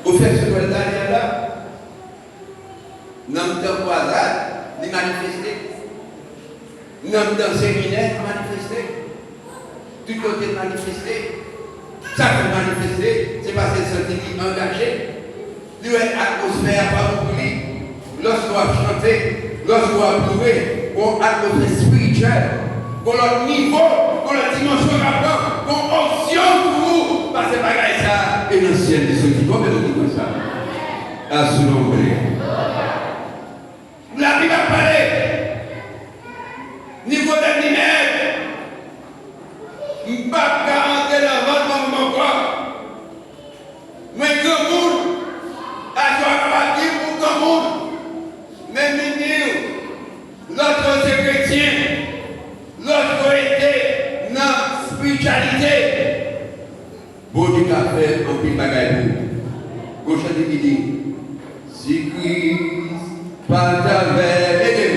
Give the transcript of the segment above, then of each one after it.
Au fait, ce qu'on a là, nous dans croisade, nous manifester. Nous dans séminaire, manifester. Tout côté manifester. Ça peut manifester, c'est parce que c'est senti engagé. Nous avons une atmosphère pas beaucoup. Lorsqu'on va chanter, lorsqu'on va pleurer, on a une atmosphère spirituelle. Pour notre niveau, pour la dimension rapport, pour option pour vous. Parce que bagaille ça, et le ciel de ceux qui vont, mais nous disons ça. À ce nom. La Bible a parlé. Niveau de lumière. Je ne peux pas garantir dans votre mon corps. Mais grand monde, à toi, dire pour grand monde. Mais nous, l'autre c'est chrétien. L'autre était dans la spiritualité. Bon Dieu a fait un petit bagaille pour. Gauche qui dit, si Christ pas t'avait aidé.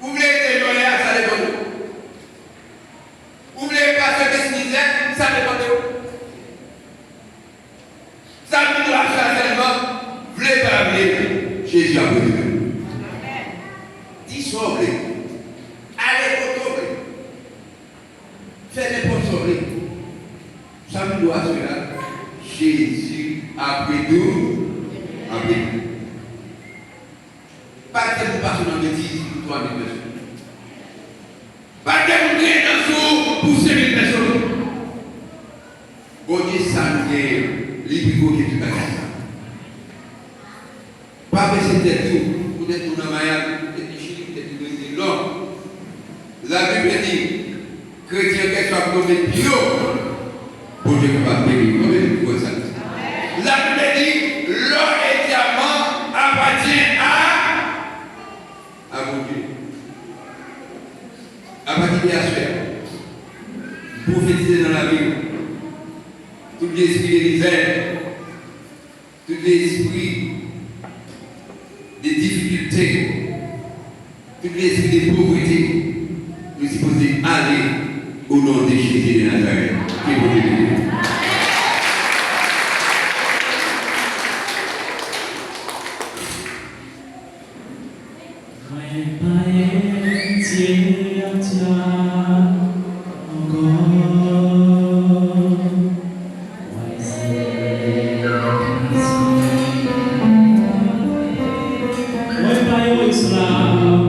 Vous voulez qui sauve, allez pour sauver, faites pour sauver. Ça me doit cela. Jésus, après nous, après nous. Pas que vous passez dans le bêtise pour 3 000 personnes. Pas que vous créez dans le pour 5 000 personnes. Bon Dieu, ça nous gagne. Libre qui est tout à fait. Pas baisser tête tout. Vous êtes tout dans la maille, vous êtes du Chili, vous êtes du Brésil. Non. La Bible dit, chrétien qu'elle soit promet bio, bon Dieu ne va pas bénir. Combien de fois ça? La Bible dit, l'or et diamant appartient à mon Dieu. Appartient à soi. Prophétiser dans la Bible. Tout l'esprit de misère, tout l'esprit de difficultés, tout l'esprit de pauvreté, nous sommes supposés aller au nom de Jésus de Nazareth. Que vous bénisse. Islam.